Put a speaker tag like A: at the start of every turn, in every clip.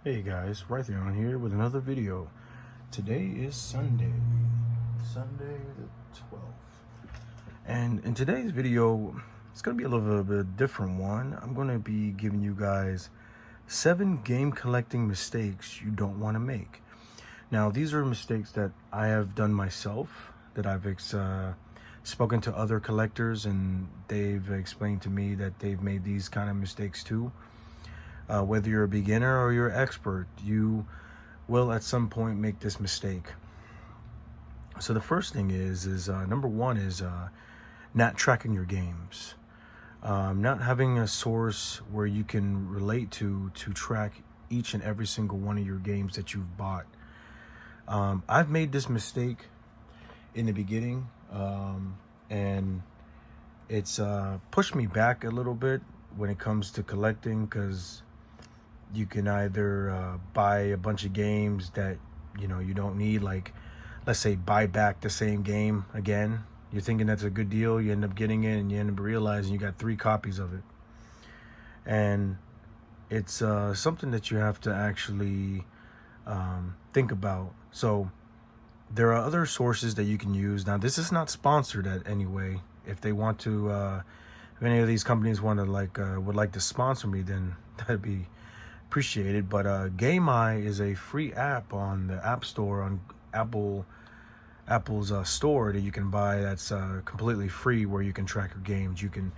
A: Hey guys, Raytheon here with another video. Today is Sunday the 12th. And in today's video, it's going to be a little bit different one. I'm going to be giving you guys 7 game collecting mistakes you don't want to make. Now, these are mistakes that I have done myself, that I've spoken to other collectors, and they've explained to me that they've made these kind of mistakes too. Whether you're a beginner or you're an expert, you will at some point make this mistake. So the first thing is number one is not tracking your games. Not having a source where you can relate to track each and every single one of your games that you've bought. I've made this mistake in the beginning, and it's pushed me back a little bit when it comes to collecting, because you can either buy a bunch of games that you don't need, like let's say buy back the same game again. You're thinking that's a good deal, you end up getting it, and you end up realizing you got 3 copies of it. And it's something that you have to actually think about. So there are other sources that you can use. Now, this is not sponsored at any way. If they want to, if any of these companies want to would like to sponsor me, then that'd be appreciated. But GameEye is a free app on the App Store, on Apple's store, that you can buy, that's completely free, where you can track your games. You can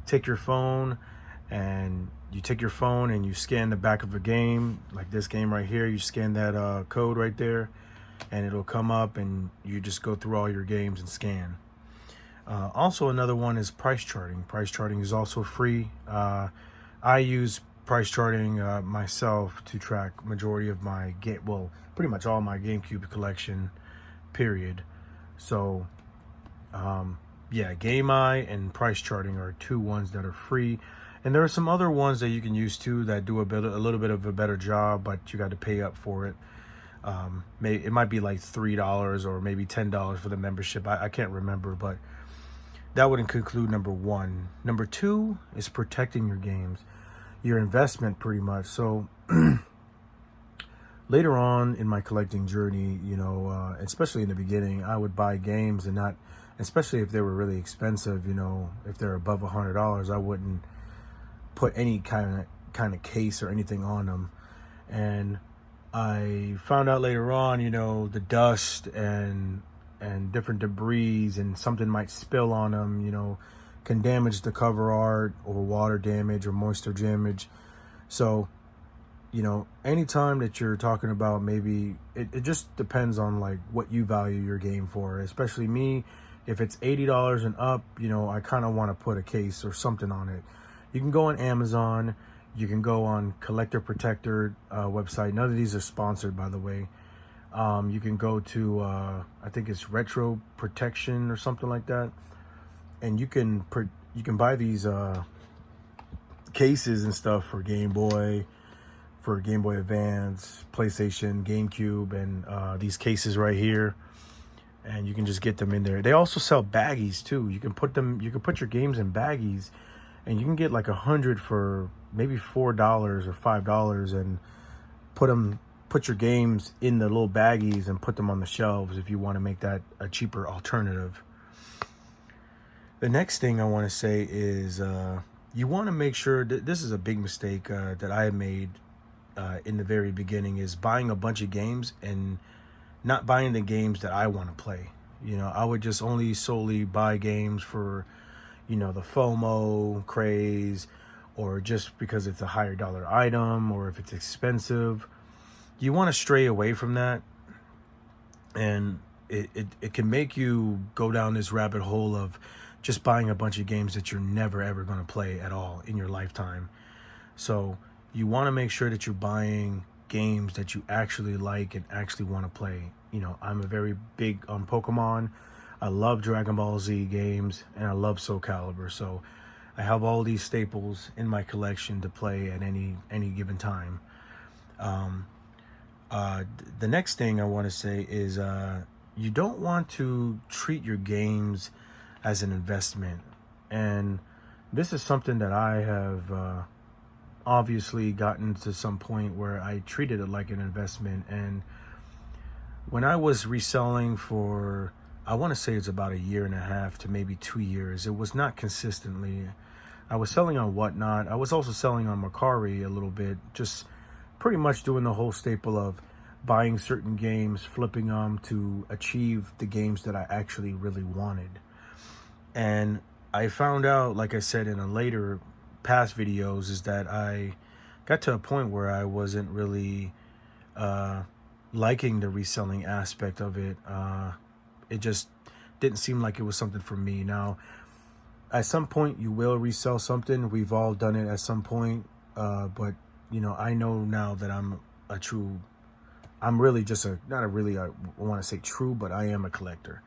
A: take your phone and you scan the back of a game, like this game right here. You scan that code right there, and it'll come up, and you just go through all your games and scan. Also, another one is price charting. Price charting is also free. I use price charting myself to track majority of my pretty much all my GameCube collection, period. So yeah, GameEye and price charting are 2 ones that are free, and there are some other ones that you can use too that do a little bit of a better job, but you got to pay up for it. It might be like $3 or maybe $10 for the membership. I can't remember, but that would conclude number 1. Number 2 is protecting your games, your investment, pretty much. So later on in my collecting journey, especially in the beginning, I would buy games and not, especially if they were really expensive, if they're above $100, I wouldn't put any kind of case or anything on them. And I found out later on, the dust and different debris and something might spill on them, can damage the cover art, or water damage or moisture damage. So, anytime that you're talking about, maybe it just depends on like what you value your game for. Especially me, if it's $80 and up, I kind of want to put a case or something on it. You can go on Amazon, you can go on Collector Protector website. None of these are sponsored, by the way. You can go to I think it's Retro Protection or something like that, and you can buy these cases and stuff for Game Boy Advance, PlayStation, GameCube, and these cases right here, and you can just get them in there. They also sell baggies too. You can put your games in baggies, and you can get like 100 for maybe $4 or $5, and put your games in the little baggies and put them on the shelves if you want to make that a cheaper alternative. The next thing I want to say is you want to make sure that this is a big mistake that I made in the very beginning, is buying a bunch of games and not buying the games that I want to play. I would just only solely buy games for, the FOMO craze, or just because it's a higher dollar item, or if it's expensive. You want to stray away from that, and it can make you go down this rabbit hole of just buying a bunch of games that you're never ever going to play at all in your lifetime. So you want to make sure that you're buying games that you actually like and actually want to play. I'm a very big on Pokemon. I love Dragon Ball Z games, and I love Soul Calibur. So I have all these staples in my collection to play at any given time. The next thing I want to say is you don't want to treat your games as an investment. And this is something that I have obviously gotten to some point where I treated it like an investment. And when I was reselling for, I want to say it's about a year and a half to maybe 2 years, it was not consistently. I was selling on Whatnot. I was also selling on Mercari a little bit, just pretty much doing the whole staple of buying certain games, flipping them to achieve the games that I actually really wanted. And I found out, like I said in a later past videos, is that I got to a point where I wasn't really liking the reselling aspect of it. It just didn't seem like it was something for me. Now, at some point, you will resell something. We've all done it at some point. But, you know, I know now that I'm really just not a really, I want to say true, but I am a collector.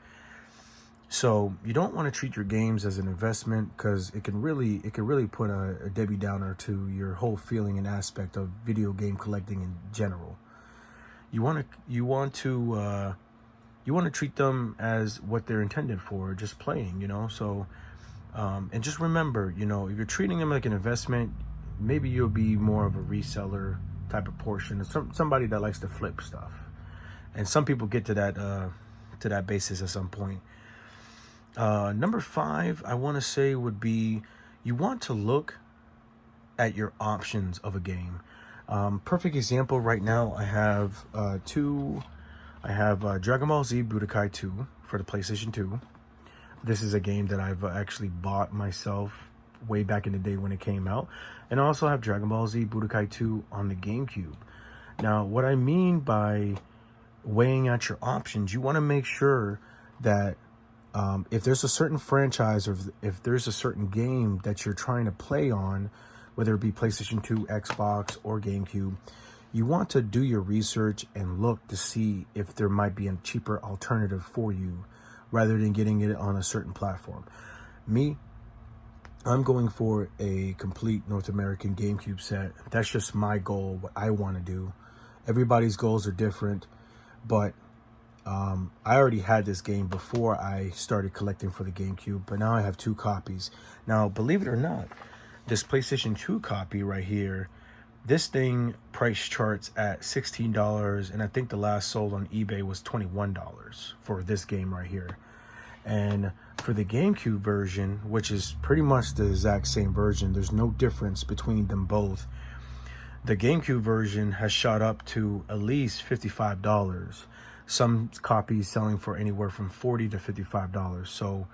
A: So you don't want to treat your games as an investment, because it can really put a Debbie Downer to your whole feeling and aspect of video game collecting in general. You want to treat them as what they're intended for, just playing, you know. So and just remember, you know, if you're treating them like an investment, maybe you'll be more of a reseller type of portion, somebody that likes to flip stuff. And some people get to that basis at some point. Number 5, I want to say, would be, you want to look at your options of a game. Perfect example right now, I have Dragon Ball Z Budokai 2 for the PlayStation 2. This is a game that I've actually bought myself way back in the day when it came out. And I also have Dragon Ball Z Budokai 2 on the GameCube. Now, what I mean by weighing out your options, you want to make sure that if there's a certain franchise, or if there's a certain game that you're trying to play on, whether it be PlayStation 2, Xbox, or GameCube, you want to do your research and look to see if there might be a cheaper alternative for you, rather than getting it on a certain platform. Me, I'm going for a complete North American GameCube set. That's just my goal, what I want to do. Everybody's goals are different, but I already had this game before I started collecting for the GameCube, but now I have 2 copies. Now, believe it or not, this PlayStation 2 copy right here, this thing price charts at $16, and I think the last sold on eBay was $21 for this game right here. And for the GameCube version, which is pretty much the exact same version, there's no difference between them both. The GameCube version has shot up to at least $55. Some copies selling for anywhere from $40 to $55. So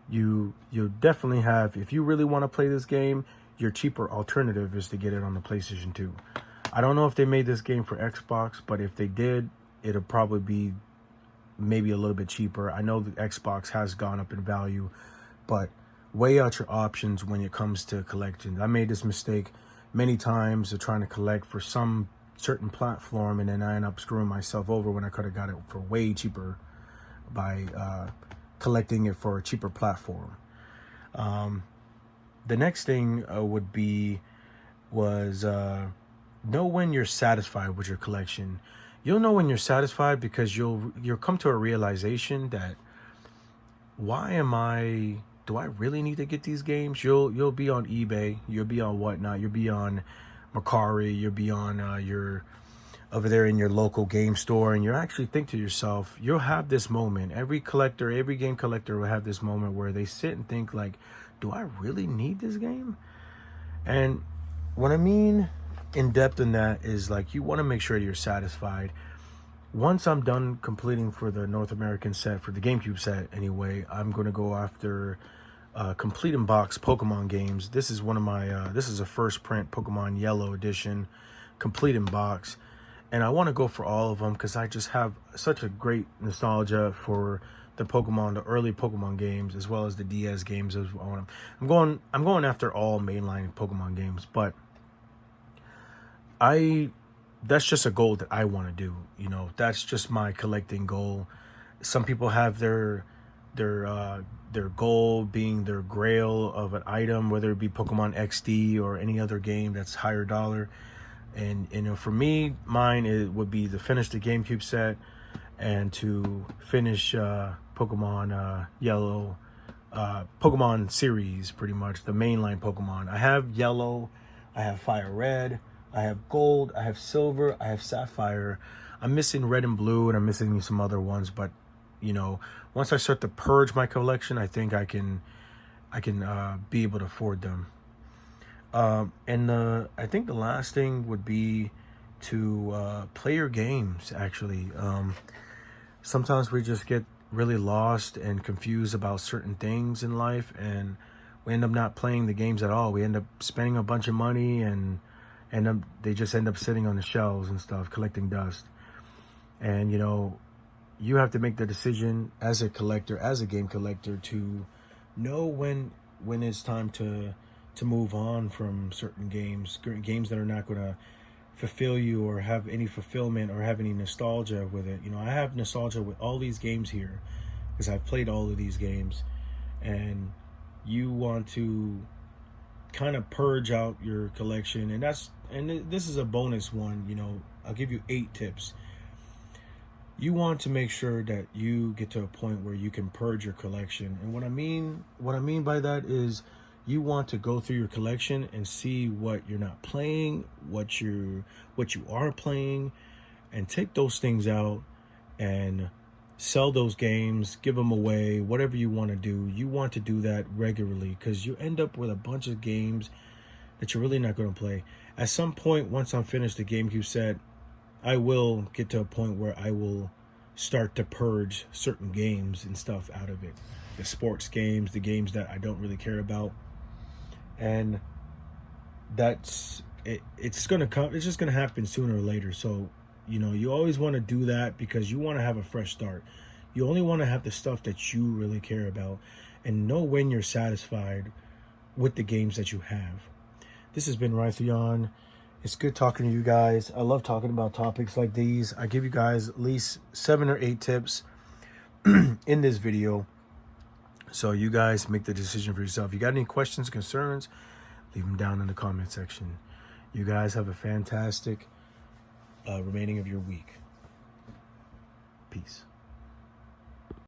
A: you definitely have, if you really want to play this game, your cheaper alternative is to get it on the PlayStation 2. I don't know if they made this game for Xbox, but if they did, it'll probably be maybe a little bit cheaper. I know the Xbox has gone up in value, but weigh out your options when it comes to collections. I made this mistake many times of trying to collect for some certain platform, and then I end up screwing myself over when I could have got it for way cheaper by collecting it for a cheaper platform. The next thing was know when you're satisfied with your collection. You'll know when you're satisfied because you'll come to a realization that, do I really need to get these games? You'll be on eBay, you'll be on Whatnot, you'll be on Mercari, you'll be on over there in your local game store, and you actually think to yourself, you'll have this moment. Every game collector will have this moment where they sit and think like, do I really need this game? And what I mean in depth in that is, like, you want to make sure you're satisfied. Once I'm done completing for the North American set, for the GameCube set anyway, I'm going to go after complete in box Pokemon games. This is one of my this is a first print Pokemon Yellow edition, complete in box, and I want to go for all of them because I just have such a great nostalgia for the early Pokemon games, as well as the DS games as well. I'm going after all mainline Pokemon games, but that's just a goal that I want to do. You know, that's just my collecting goal. Some people have their goal being their grail of an item, whether it be Pokemon XD or any other game that's higher dollar. And you know, for me, it would be to finish the GameCube set and to finish Pokemon Yellow, Pokemon series, pretty much the mainline Pokemon. I have Yellow I have fire red, I have gold, I have silver, I have sapphire. I'm missing red and blue, and I'm missing some other ones, but you know, once I start to purge my collection, I think I can be able to afford them. And I think the last thing would be to play your games. Actually, sometimes we just get really lost and confused about certain things in life, and we end up not playing the games at all. We end up spending a bunch of money, and they just end up sitting on the shelves and stuff, collecting dust. And you know, you have to make the decision as a collector, as a game collector, to know when it's time to move on from certain games that are not going to fulfill you or have any fulfillment or have any nostalgia with it. You know, I have nostalgia with all these games here because I've played all of these games, and you want to kind of purge out your collection. And this is a bonus one. You know, I'll give you 8 tips. You want to make sure that you get to a point where you can purge your collection. And what I mean by that is you want to go through your collection and see what you're not playing, what you are playing, and take those things out and sell those games, give them away, whatever you want to do. You want to do that regularly, because you end up with a bunch of games that you're really not going to play. At some point, once I'm finished the GameCube set, I will get to a point where I will start to purge certain games and stuff out of it. The sports games, the games that I don't really care about. And that's it. It's gonna come. It's just gonna happen sooner or later. So, you know, you always want to do that because you want to have a fresh start. You only want to have the stuff that you really care about, and know when you're satisfied with the games that you have. This has been Raytheon. It's good talking to you guys. I love talking about topics like these. I give you guys at least 7 or 8 tips in this video, so you guys make the decision for yourself. If you got any questions, concerns, leave them down in the comment section. You guys have a fantastic remaining of your week. Peace.